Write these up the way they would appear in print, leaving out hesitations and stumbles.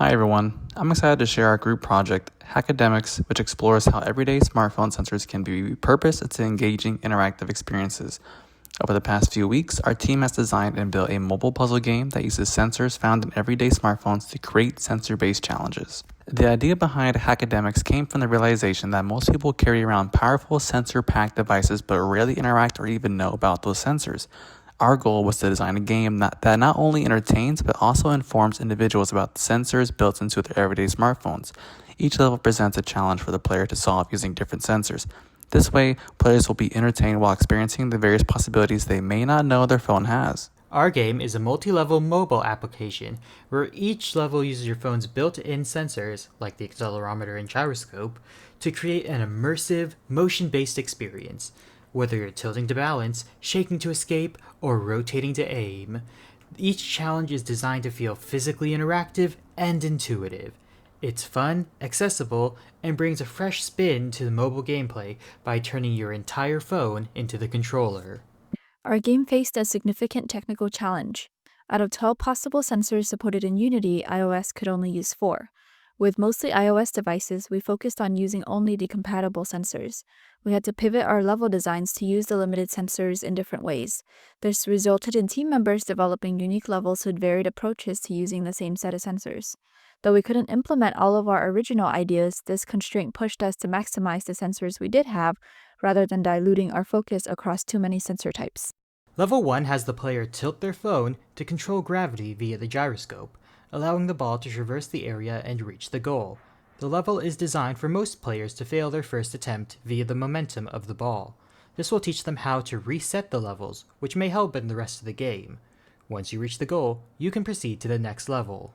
Hi everyone, I'm excited to share our group project, Hackademiks, which explores how everyday smartphone sensors can be repurposed into engaging interactive experiences. Over the past few weeks, our team has designed and built a mobile puzzle game that uses sensors found in everyday smartphones to create sensor-based challenges. The idea behind Hackademiks came from the realization that most people carry around powerful sensor-packed devices but rarely interact or even know about those sensors. Our goal was to design a game that not only entertains but also informs individuals about the sensors built into their everyday smartphones. Each level presents a challenge for the player to solve using different sensors. This way, players will be entertained while experiencing the various possibilities they may not know their phone has. Our game is a multi-level mobile application where each level uses your phone's built-in sensors, like the accelerometer and gyroscope, to create an immersive, motion-based experience. Whether you're tilting to balance, shaking to escape, or rotating to aim, each challenge is designed to feel physically interactive and intuitive. It's fun, accessible, and brings a fresh spin to the mobile gameplay by turning your entire phone into the controller. Our game faced a significant technical challenge. Out of 12 possible sensors supported in Unity, iOS could only use 4. With mostly iOS devices, we focused on using only the compatible sensors. We had to pivot our level designs to use the limited sensors in different ways. This resulted in team members developing unique levels with varied approaches to using the same set of sensors. Though we couldn't implement all of our original ideas, this constraint pushed us to maximize the sensors we did have, rather than diluting our focus across too many sensor types. Level 1 has the player tilt their phone to control gravity via the gyroscope, allowing the ball to traverse the area and reach the goal. The level is designed for most players to fail their first attempt via the momentum of the ball. This will teach them how to reset the levels, which may help in the rest of the game. Once you reach the goal, you can proceed to the next level.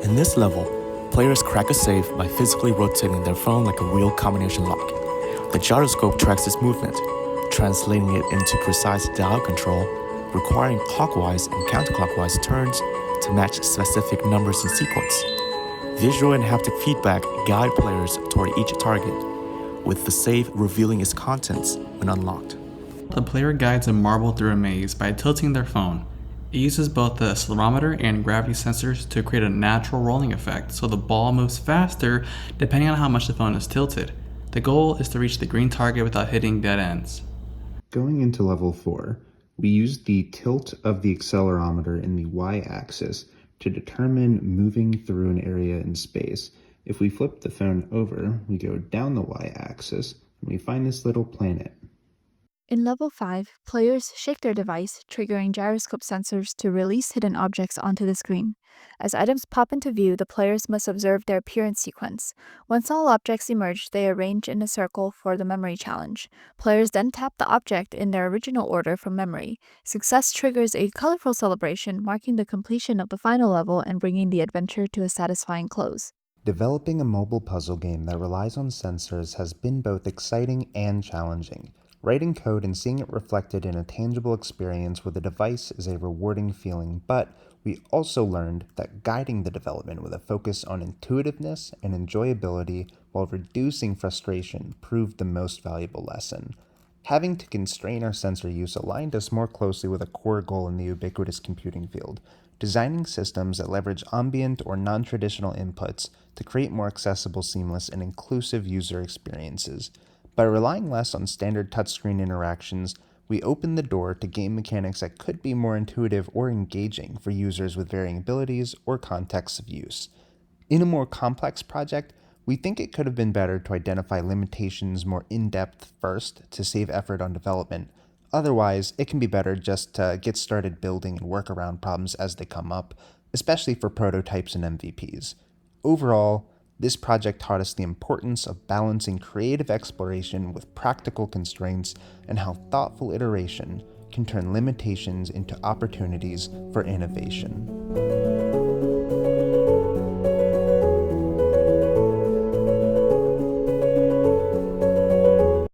In this level, players crack a safe by physically rotating their phone like a real combination lock. The gyroscope tracks its movement, translating it into precise dial control, requiring clockwise and counterclockwise turns to match specific numbers in sequence. Visual and haptic feedback guide players toward each target, with the safe revealing its contents when unlocked. The player guides a marble through a maze by tilting their phone. It uses both the accelerometer and gravity sensors to create a natural rolling effect, so the ball moves faster depending on how much the phone is tilted. The goal is to reach the green target without hitting dead ends. Going into level 4, we use the tilt of the accelerometer in the y-axis to determine moving through an area in space. If we flip the phone over, we go down the y-axis and we find this little planet. In Level 5, players shake their device, triggering gyroscope sensors to release hidden objects onto the screen. As items pop into view, the players must observe their appearance sequence. Once all objects emerge, they arrange in a circle for the memory challenge. Players then tap the object in their original order from memory. Success triggers a colorful celebration, marking the completion of the final level and bringing the adventure to a satisfying close. Developing a mobile puzzle game that relies on sensors has been both exciting and challenging. Writing code and seeing it reflected in a tangible experience with a device is a rewarding feeling, but we also learned that guiding the development with a focus on intuitiveness and enjoyability while reducing frustration proved the most valuable lesson. Having to constrain our sensor use aligned us more closely with a core goal in the ubiquitous computing field, designing systems that leverage ambient or non-traditional inputs to create more accessible, seamless, and inclusive user experiences. By relying less on standard touchscreen interactions, we opened the door to game mechanics that could be more intuitive or engaging for users with varying abilities or contexts of use. In a more complex project, we think it could have been better to identify limitations more in-depth first to save effort on development. Otherwise, it can be better just to get started building and work around problems as they come up, especially for prototypes and MVPs. Overall, this project taught us the importance of balancing creative exploration with practical constraints and how thoughtful iteration can turn limitations into opportunities for innovation.